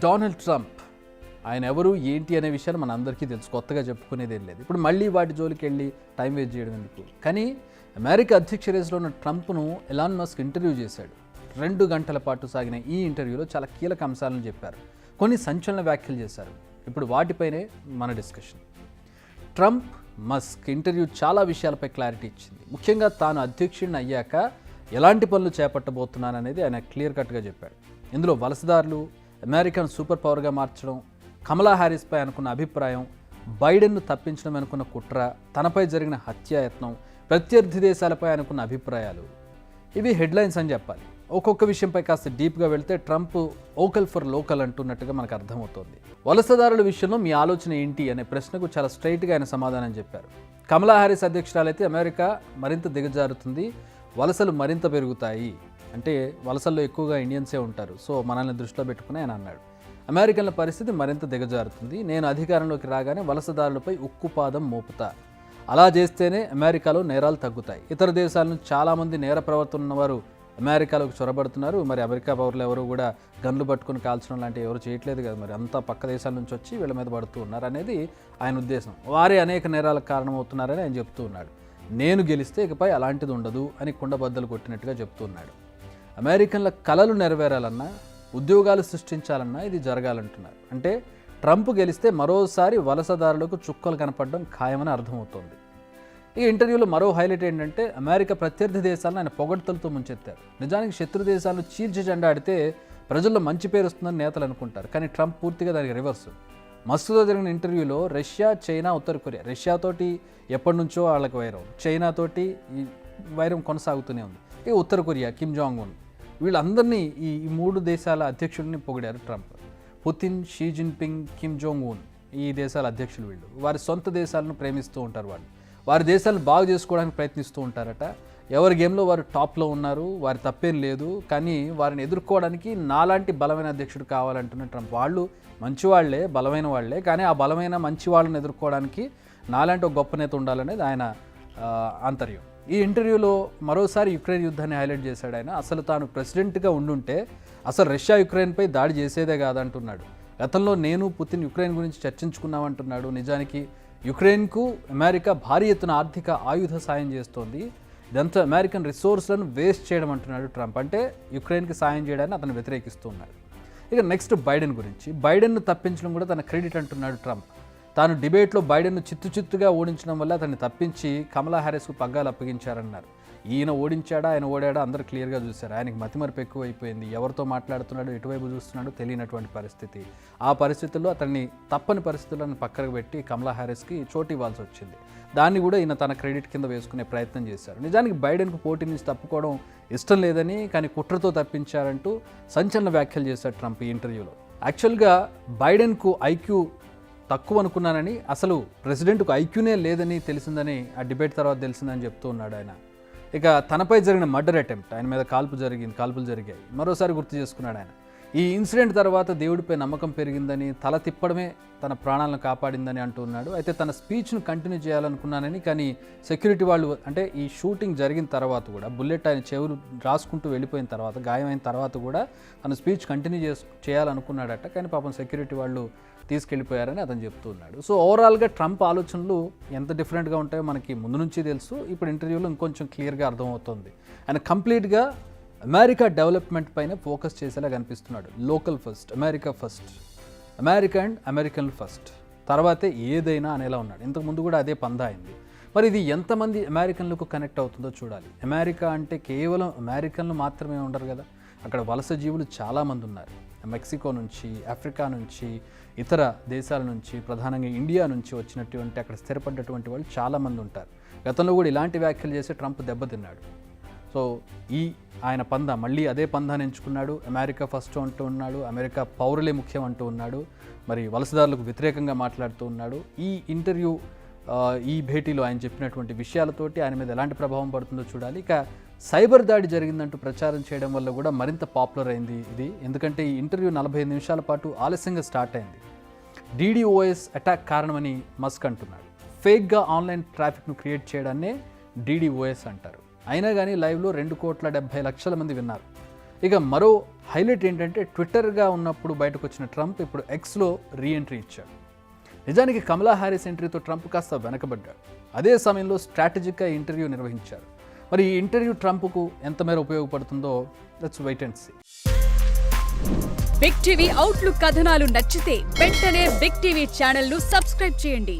Donald Trump ఆయన ఎవరు ఏంటి అనే విషయాలు మన అందరికీ తెలుసు, కొత్తగా చెప్పుకునేది ఏం లేదు. ఇప్పుడు మళ్ళీ వాటి జోలికి వెళ్ళి టైం వేస్ట్ చేయడం ఎందుకు. కానీ అమెరికా అధ్యక్ష రేసులో ఉన్న ట్రంప్ను ఎలాన్ మస్క్ ఇంటర్వ్యూ చేశాడు. 2 గంటల పాటు సాగిన ఈ ఇంటర్వ్యూలో చాలా కీలక అంశాలను చెప్పారు, కొన్ని సంచలన వ్యాఖ్యలు చేశారు. ఇప్పుడు వాటిపైనే మన డిస్కషన్. ట్రంప్ మస్క్ ఇంటర్వ్యూ చాలా విషయాలపై క్లారిటీ ఇచ్చింది. ముఖ్యంగా తాను అధ్యక్షుడిని అయ్యాక ఎలాంటి పనులు చేపట్టబోతున్నాననేది ఆయన క్లియర్ కట్గా చెప్పాడు. ఇందులో వలసదారులు, అమెరికాను సూపర్ పవర్గా మార్చడం, కమలా హ్యారిస్పై అనుకున్న అభిప్రాయం, బైడెన్ను తప్పించడం అనుకున్న కుట్ర, తనపై జరిగిన హత్యాయత్నం, ప్రత్యర్థి దేశాలపై అనుకున్న అభిప్రాయాలు, ఇవి హెడ్లైన్స్ అని చెప్పాలి. ఒక్కొక్క విషయంపై కాస్త డీప్గా వెళ్తే ట్రంప్ ఓకల్ ఫర్ లోకల్ అంటున్నట్టుగా మనకు అర్థమవుతోంది. వలసదారుల విషయంలో మీ ఆలోచన ఏంటి అనే ప్రశ్నకు చాలా స్ట్రైట్గా ఆయన సమాధానం చెప్పారు. కమలా హ్యారిస్ అధ్యక్షురాలైతే అమెరికా మరింత దిగజారుతుంది, వలసలు మరింత పెరుగుతాయి. అంటే వలసల్లో ఎక్కువగా ఇండియన్సే ఉంటారు, సో మనల్ని దృష్టిలో పెట్టుకుని ఆయన అన్నాడు. అమెరికన్ల పరిస్థితి మరింత దిగజారుతుంది, నేను అధికారంలోకి రాగానే వలసదారులపై ఉక్కుపాదం మోపుతా. అలా చేస్తేనే అమెరికాలో నేరాలు తగ్గుతాయి. ఇతర దేశాల నుంచి చాలామంది నేర ప్రవర్తన ఉన్నవారు అమెరికాలోకి చొరబడుతున్నారు. మరి అమెరికా పౌరులు ఎవరు కూడా గన్లు పట్టుకుని కాల్చడం లాంటివి ఎవరు చేయట్లేదు కదా, మరి అంతా పక్క దేశాల నుంచి వచ్చి వీళ్ళ మీద పడుతూ ఉన్నారు అనేది ఆయన ఉద్దేశం. వారే అనేక నేరాలకు కారణమవుతున్నారని ఆయన చెప్తూ ఉన్నాడు. నేను గెలిస్తే ఇకపై అలాంటిది ఉండదు అని కుండబద్దలు కొట్టినట్టుగా చెప్తూ ఉన్నాడు. అమెరికన్ల కలలు నెరవేరాలన్నా, ఉద్యోగాలు సృష్టించాలన్నా ఇది జరగాలంటున్నారు. అంటే ట్రంప్ గెలిస్తే మరోసారి వలసదారులకు చుక్కలు కనపడడం ఖాయమని అర్థమవుతోంది. ఈ ఇంటర్వ్యూలో మరో హైలైట్ ఏంటంటే అమెరికా ప్రత్యర్థి దేశాలను ఆయన పొగడ్తలతో ముంచెత్తారు. నిజానికి శత్రు దేశాలను చీల్చి జెండాడితే ప్రజల్లో మంచి పేరు వస్తుందని నేతలు అనుకుంటారు, కానీ ట్రంప్ పూర్తిగా దానికి రివర్స్. మస్క్తో జరిగిన ఇంటర్వ్యూలో రష్యా, చైనా, ఉత్తర కొరియా, రష్యాతోటి ఎప్పటి నుంచో వాళ్ళకి వైరం, చైనాతోటి ఈ వైరం కొనసాగుతూనే ఉంది. ఇక ఉత్తర కొరియా, కిమ్ జాంగ్ ఉన్, వీళ్ళందరినీ ఈ 3 దేశాల అధ్యక్షుడిని పొగిడారు Trump. Putin, Xi Jinping, Kim Jong Un, ఈ దేశాల అధ్యక్షులు వీళ్ళు. వారి సొంత దేశాలను ప్రేమిస్తూ ఉంటారు, వాళ్ళు వారి దేశాలను బాగు చేసుకోవడానికి ప్రయత్నిస్తూ ఉంటారట. ఎవరి గేమ్లో వారు టాప్లో ఉన్నారు, వారి తప్పేం లేదు, కానీ వారిని ఎదుర్కోవడానికి నాలాంటి బలమైన అధ్యక్షుడు కావాలంటున్న ట్రంప్. వాళ్ళు మంచివాళ్లే, బలమైన వాళ్లే, కానీ ఆ బలమైన మంచి వాళ్ళని ఎదుర్కోవడానికి నాలాంటి ఒక గొప్ప నేత ఉండాలనేది ఆయన ఆంతర్యం. ఈ ఇంటర్వ్యూలో మరోసారి యుక్రెయిన్ యుద్ధాన్ని హైలైట్ చేశాడు ఆయన. అసలు తాను ప్రెసిడెంట్గా ఉండుంటే అసలు రష్యా యుక్రెయిన్పై దాడి చేసేదే కాదంటున్నాడు. గతంలో నేను పుతిన్ యుక్రెయిన్ గురించి చర్చించుకున్నామంటున్నాడు. నిజానికి యుక్రెయిన్కు అమెరికా భారీ ఎత్తున ఆర్థిక ఆయుధ సాయం చేస్తోంది, ఇదంతా అమెరికన్ రిసోర్స్లను వేస్ట్ చేయడం అంటున్నాడు ట్రంప్. అంటే యుక్రెయిన్కి సాయం చేయడాన్ని అతను వ్యతిరేకిస్తూ ఉన్నాడు. ఇక నెక్స్ట్ బైడెన్ గురించి. బైడెన్ను తప్పించడం కూడా తన క్రెడిట్ అంటున్నాడు ట్రంప్. తాను డిబేట్లో బైడెన్ను చిత్తుగా ఓడించడం వల్ల అతన్ని తప్పించి కమలా హ్యారిస్కు పగ్గాలు అప్పగించారన్నారు. ఈయన ఓడించాడా, ఆయన ఓడాడా అందరూ క్లియర్గా చూశారు. ఆయనకి మతిమరుపు ఎక్కువ అయిపోయింది, ఎవరితో మాట్లాడుతున్నాడు, ఎటువైపు చూస్తున్నాడో తెలియనటువంటి పరిస్థితి. ఆ పరిస్థితుల్లో అతన్ని తప్పని పరిస్థితులను పక్కకు పెట్టి కమలా హ్యారిస్కి చోటు ఇవ్వాల్సి వచ్చింది. దాన్ని కూడా ఈయన తన క్రెడిట్ కింద వేసుకునే ప్రయత్నం చేశారు. నిజానికి బైడెన్కు పోటీ నుంచి తప్పుకోవడం ఇష్టం లేదని, కానీ కుట్రతో తప్పించారంటూ సంచలన వ్యాఖ్యలు చేశారు ట్రంప్ ఈ ఇంటర్వ్యూలో. యాక్చువల్గా బైడెన్కు ఐక్యూ తక్కువ అనుకున్నానని, అసలు ప్రెసిడెంట్కు ఐక్యూనే లేదని తెలిసిందని ఆ డిబేట్ తర్వాత తెలిసిందని చెప్తూ ఉన్నాడు ఆయన. ఇక తనపై జరిగిన మర్డర్ అటెంప్ట్, ఆయన మీద కాల్పులు జరిగాయి, మరోసారి గుర్తు చేసుకున్నాడు ఆయన. ఈ ఇన్సిడెంట్ తర్వాత దేవుడిపై నమ్మకం పెరిగిందని, తల తిప్పడమే తన ప్రాణాలను కాపాడిందని అంటూ ఉన్నాడు. అయితే తన స్పీచ్ను కంటిన్యూ చేయాలనుకున్నానని, కానీ సెక్యూరిటీ వాళ్ళు, అంటే ఈ షూటింగ్ జరిగిన తర్వాత కూడా బుల్లెట్ ఆయన చెవులు రాసుకుంటూ వెళ్ళిపోయిన తర్వాత, గాయమైన తర్వాత కూడా తన స్పీచ్ కంటిన్యూ చేయాలనుకున్నాడట, కానీ పాపం సెక్యూరిటీ వాళ్ళు తీసుకెళ్ళిపోయారని అతను చెప్తూ ఉన్నాడు. సో ఓవరాల్గా ట్రంప్ ఆలోచనలు ఎంత డిఫరెంట్గా ఉంటాయో మనకి ముందు నుంచి తెలుసు. ఇప్పుడు ఇంటర్వ్యూలో ఇంకొంచెం క్లియర్గా అర్థమవుతుంది. ఆయన కంప్లీట్గా అమెరికా డెవలప్మెంట్ పైన ఫోకస్ చేసేలా కనిపిస్తున్నాడు. Local first, America first, America and American first, తర్వాతే ఏదైనా అనేలా ఉన్నాడు. ఇంతకుముందు కూడా అదే పందా అయింది. మరి ఇది ఎంతమంది అమెరికన్లకు కనెక్ట్ అవుతుందో చూడాలి. అమెరికా అంటే కేవలం అమెరికన్లు మాత్రమే ఉండరు కదా, అక్కడ వలస జీవులు చాలామంది ఉన్నారు. మెక్సికో నుంచి, ఆఫ్రికా నుంచి, ఇతర దేశాల నుంచి, ప్రధానంగా ఇండియా నుంచి వచ్చినటువంటి అక్కడ స్థిరపడ్డటువంటి వాళ్ళు చాలామంది ఉంటారు. గతంలో కూడా ఇలాంటి వ్యాఖ్యలు చేసి ట్రంప్ దెబ్బతిన్నాడు. సో ఆయన పందా మళ్ళీ అదే పందాన్ని ఎంచుకున్నాడు. అమెరికా ఫస్ట్ అంటూ ఉన్నాడు, అమెరికా పౌరులే ముఖ్యం అంటూ ఉన్నాడు, మరి వలసదారులకు వ్యతిరేకంగా మాట్లాడుతూ ఉన్నాడు. ఈ ఇంటర్వ్యూ, ఈ భేటీలో ఆయన చెప్పినటువంటి విషయాలతోటి ఆయన మీద ఎలాంటి ప్రభావం పడుతుందో చూడాలి. ఇక సైబర్ దాడి జరిగిందంటూ ప్రచారం చేయడం వల్ల కూడా మరింత పాపులర్ అయింది ఇది. ఎందుకంటే ఈ ఇంటర్వ్యూ 45 నిమిషాల పాటు ఆలస్యంగా స్టార్ట్ అయింది. DDoS అటాక్ కారణమని మస్క్ అంటున్నాడు. ఫేక్గా ఆన్లైన్ ట్రాఫిక్ను క్రియేట్ చేయడాన్నే DDoS అంటారు. అయినా కానీ లైవ్లో 2,70,00,000 మంది విన్నారు. ఇక మరో హైలైట్ ఏంటంటే ట్విట్టర్గా ఉన్నప్పుడు బయటకు వచ్చిన ట్రంప్ ఇప్పుడు ఎక్స్లో రీఎంట్రీ ఇచ్చాడు. నిజానికి కమలా హ్యారిస్ ఎంట్రీతో ట్రంప్ కాస్త వెనకబడ్డాడు. అదే సమయంలో స్ట్రాటజిక్గా ఇంటర్వ్యూ నిర్వహించారు. మరి ఈ ఇంటర్వ్యూ ట్రంప్కు ఎంత మేర ఉపయోగపడుతుందో let's wait and see. Big TV outlook కథనాలు నచ్చితే వెంటనే బిగ్ టీవీ ఛానల్ను సబ్స్క్రైబ్ చేయండి.